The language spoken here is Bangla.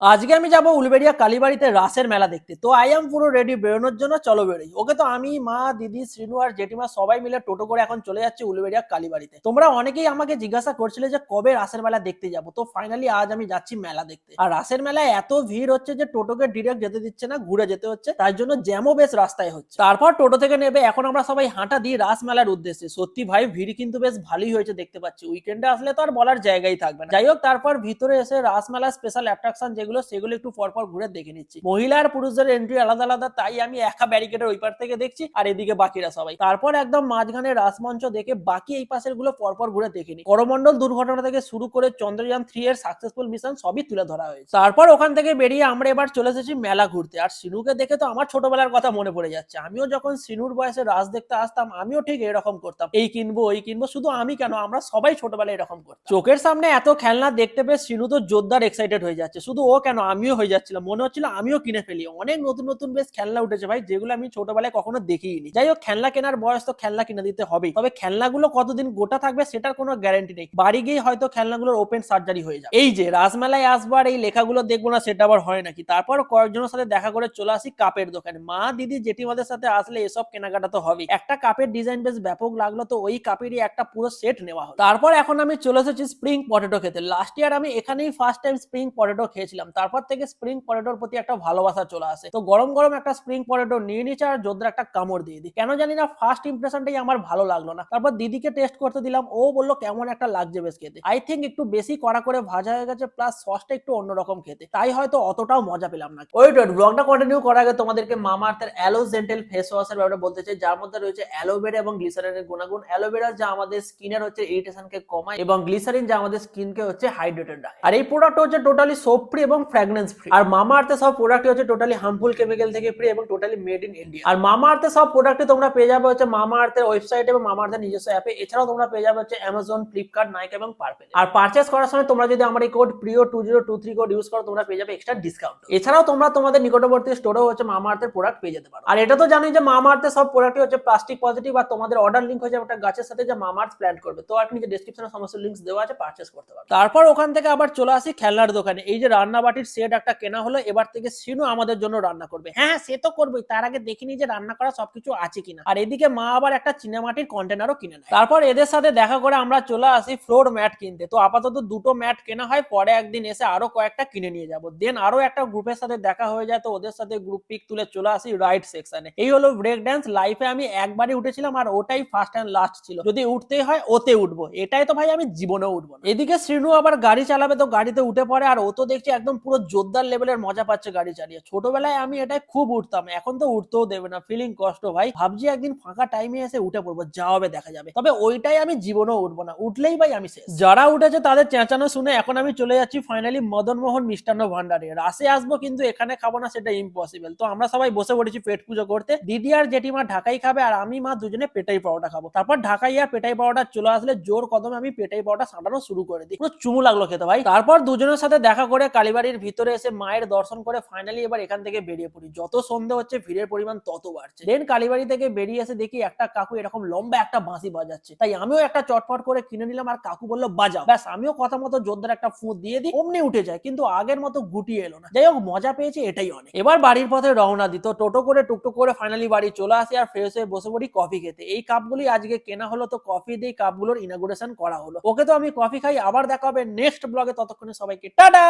আজকে আমি যাবো উলুবেড়িয়া কালীবাড়িতে রাসের মেলা দেখতে। তো আই এম পুরো রেডি বেরোনোর জন্য, চলো বেরোই। ওকে, তো আমি, মা, দিদি, শ্রীনু আর জেঠিমা সবাই মিলে টোটো করে এখন চলে যাচ্ছি উলুবেড়িয়া কালীবাড়িতে। তোমরা অনেকেই আমাকে জিজ্ঞাসা করছিলে যে কবে রাসের মেলা দেখতে যাবো, তো ফাইনালি আজ আমি যাচ্ছি মেলা দেখতে। আর রাসের মেলায় এত ভিড় হচ্ছে যে টোটোকে ডিরেক্ট যেতে দিচ্ছে না, ঘুরে যেতে হচ্ছে, তার জন্য জ্যামও বেশ রাস্তায় হচ্ছে। তারপর টোটো থেকে নেবে এখন আমরা সবাই হাঁটা দিই রাস মেলার উদ্দেশ্যে। সত্যি ভাই, ভিড় কিন্তু বেশ ভালোই হয়েছে দেখতে পাচ্ছি। উইকেন্ডে আসলে তো আর বলার জায়গাই থাকবে না। যাই হোক, তারপর ভিতরে এসে রাস মেলার স্পেশাল অ্যাট্রাকশন যেগুলো, সেগুলো একটু পরপর ঘুরে দেখে নিচ্ছি। মহিলা আর পুরুষদের এন্ট্রি আলাদা আলাদা, তাই আমি একা ব্যারিকেডের ওই পার থেকে দেখছি আর এদিকে বাকিরা সবাই। তারপর একদম মাঝখানে রাসমঞ্চ দেখে বাকি এই পাশের গুলো পরপর ঘুরে দেখে নি। করমন্ডল দুর্ঘটনা থেকে শুরু করে চন্দ্রযান 3 এর সাকসেসফুল মিশন সবই তুলে ধরা হয়েছে। তারপর ওখান থেকে বেরিয়ে আমরা এবার চলে এসেছি মেলা ঘুরতে। আর সিনুকে দেখে তো আমার ছোটবেলার কথা মনে পড়ে যাচ্ছে। আমিও যখন সিনুর বয়সে রাস দেখতে আসতাম, আমিও ঠিক এরকম করতাম, এই কিনবো ওই কিনবো। শুধু আমি কেন, আমরা সবাই ছোটবেলায় এরকম করতাম। চোখের সামনে এত খেলনা দেখতে পেয়ে সিনু তো জোরদার এক্সাইটেড হয়ে যাচ্ছে। শুধু ও কেন, আমিও হয়ে যাচ্ছিলাম, মনে হচ্ছিল আমিও কিনে ফেলি। অনেক নতুন নতুন বেশ খেলনা উঠেছে ভাই, যেগুলো আমি ছোটবেলায় কখনো দেখিনি। যাই হোক, খেলনা কেনার বয়স তো খেলনা কিনে দিতে হবে, তবে খেলনাগুলো কতদিন গোটা থাকবে সেটার কোনো গ্যারান্টি নেই। বাড়ি গিয়ে হয়তো খেলনাগুলোর ওপেন সার্জারি হয়ে যাবে। এই যে রাসমেলায় আসবার এই লেখাগুলো দেখবো না, সেটা আবার হয় নাকি। তারপর কয়েকজনের সাথে দেখা করে চলে আসি কাপের দোকানে। মা, দিদি, জেঠিমাদের সাথে আসলে এসব কেনাকাটা তো হবে। একটা কাপের ডিজাইন বেশ ব্যাপক লাগলো, তো ওই কাপেরই একটা পুরো সেট নেওয়া হলো। তারপর এখন আমি চলে এসেছি স্প্রিং পটেটো খেতে। লাস্ট ইয়ার আমি এখানেই ফার্স্ট টাইম স্প্রিং পটেটো খেয়েছিলাম। তারপর থেকে স্প্রিং পটেটোর প্রতি একটা ভালোবাসা চলে আসে। তো গরম গরম একটা স্প্রিং পটেটো নিয়ে নিচ্ছে আর জোরদার একটা কামড় দিয়ে দিই। কেন জানি না ফার্স্ট ইমপ্রেশনটাই আমার ভালো লাগলো না। তারপর দিদিকে টেস্ট করতে দিলাম, ও বললো কেমন একটা লাগছে বেশ খেতে। আই থিঙ্ক একটু বেশি কড়া করে ভাজা হয়ে গেছে, প্লাস সসটা একটু অন্যরকম খেতে, তাই হয়তো অতটাও মজা পেলাম না। ওয়েট ব্লগটা কন্টিনিউ করার আগে তোমাদেরকে মামা আর্থের অ্যালো জেন্টেল ফেস ওয়াশের ব্যাপারে বলতে চাই, যার মধ্যে রয়েছে অ্যালোভেরা এবং গ্লিসারিনের গুণাগুণ। অ্যালোভেরা যা আমাদের স্কিনের হচ্ছে ইরিটেশনকে কমায়, এবং গ্লিসারিন যা আমাদের স্কিনকে হচ্ছে হাইড্রেটেড রাখে। আর এই প্রোডাক্ট হচ্ছে টোটালি সোপ ফ্রি এবং ফ্র্যাগনেন্স ফ্রি। আর মামা আর্থের সব প্রোডাক্ট হচ্ছে টোটালি হার্মফুল কেমিক্যাল থেকে ফ্রি এবং টোটালি মেড ইন ইন্ডিয়া। আর মামা আর্থের সব প্রোডাক্ট তোমরা পেয়ে যাবে হচ্ছে মামা আর্থের ওয়েবসাইট এবং মামা আর্থের নিজস্ব অ্যাপে। এছাড়াও তোমরা পেয়ে যাবে হচ্ছে অ্যামাজন, ফ্লিপকার্ট, নাইকা এবং পার্পেল। আর পারচেজ করার সময় তোমরা যদি আমার এই কোড প্রিয়2023 কোড ইউজ করো, তোমরা পেয়ে যাবে এক্সট্রা ডিসকাউন্ট। এছাড়াও তোমরা তোমাদের নিকটবর্তী স্টোরেও হচ্ছে মামা আর্থের প্রোডাক্ট পেয়ে যেতে পারো। আর এটা তো জানোই যে মামা আর্থের সব প্রোডাক্টই হচ্ছে প্লাস্টিক পজিটিভ। আর তোমাদের অর্ডার লিংক হচ্ছে একটা গাছের সাথে যে মামা আর্থ প্ল্যান্ট করবে, তো আর নিচে ডেসক্রিপশনে সমস্ত লিংকস দেওয়া আছে, পারচেজ করতে পারো। তারপর ওখান থেকে আবার চলে আসি খেলনার দোকানে। এই যে রান্না বাটির সেট একটা কেনা হলো, এবার থেকে সিনু আমাদের জন্য রান্না করবে। হ্যাঁ, সে তো করবেই, তার আগে দেখিনি যে রান্না করা সবকিছু আছে কিনা। আর এদিকে মা আবার একটা চিনামাটির কন্টেনারও কিনে নেয়। তারপর এদের সাথে দেখা করে আমরা চলে আসি ফ্লোর ম্যাট কিনতে। তো আপাতত দুটো ম্যাট কেনা হয়, পরে একদিন এসে আরো কয়েকটা কিনে নিয়ে যাবো। দেন আরো একটা গ্রুপের সাথে দেখা হয়ে যায়, তো ওদের সাথে গ্রুপ পিক তুলে চলে আসি রাইড সেকশনে। এই হলো ব্রেক ড্যান্স। লাইফে আমি একবারই উঠেছিলাম, আর ওটাই ফার্স্ট এন্ড লাস্ট ছিল। যদি উঠতেই হয় ওতে উঠবো, এটাই তো ভাই আমি জীবনেও উঠবো না। এদিকে শ্রীনু আবার গাড়ি চালাবে, তো গাড়িতে উঠে পড়ে। আর ও তো দেখছি একদম পুরো জোরদার লেভেলের মজা পাচ্ছে গাড়ি চালিয়ে। ছোটবেলায় আমি এটাই খুব উঠতাম, এখন তো উঠতেও দেবে না। ফিলিং কষ্ট ভাই। ভাবছি একদিন ফাঁকা টাইমে এসে উঠে পড়বো, যা হবে দেখা যাবে। তবে ওইটাই আমি জীবনেও উঠবো না, উঠলেই ভাই আমি শেষ। যারা উঠেছে তাদের চেঁচানো শুনে এখন আমি চলে যাচ্ছি ফাইনালি মদন মোহন মিষ্টান্ন ভান্ডারে। রাসে আসবো কিন্তু এখানে খাবো না, সেটা ইম্পসিবল। তো আমরা সবাই বসে পড়েছি পেট পুজো করতে। দিদি আর জেঠিমা ঢাকাই খাবে, আর আমি মা দুজনে পেটাই পাওয়াটা খাবো। তারপর ঢাকাই আর পেটাই পাওয়াটা চলে আসলে জোর কদমে আমি পেটাই পাওয়াটা সাঁটানো শুরু করে দিই। পুরো চুমু লাগলো খেতে ভাই। তারপর দুজনের সাথে দেখা করে কালীবাড়ির ভিতরে এসে মায়ের দর্শন করে ফাইনালি এবার এখান থেকে বেরিয়ে পড়ি। যত সন্ধে হচ্ছে ভিড়ের পরিমাণ তত বাড়ছে। দেন কালীবাড়ি থেকে বেরিয়ে এসে দেখি একটা কাকু এরকম লম্বা একটা বাঁশি বাজাচ্ছে, তাই আমিও একটা চটপট করে কিনে নিলাম। আর কাকু বললো বাজাও। ব্যাস, আমিও কথা মতো জোরদার একটা ফুঁ দিয়ে দিই, অমনি উঠে যায়। কিন্তু আগের মতো গুটিয়ে এলো না। যাই হোক, মজা পেয়েছি, এটাই অনেক। এবার বাড়ির পথে রওনা দিত। টোটো করে টুকটুক করে ফাইনালি বাড়ি চলে আসি আর ফ্রেশ হয়ে বসে পড়ি কফি খেতে। এই কাপগুলি আজকে কেনা হলো, তো কফি দিয়ে কাপগুলোর ইনাগুরেশন করা হলো। ওকে, তো আমি কফি খাই। আবার দেখা হবে নেক্সট ব্লগে। ততক্ষণে সবাইকে টাটা।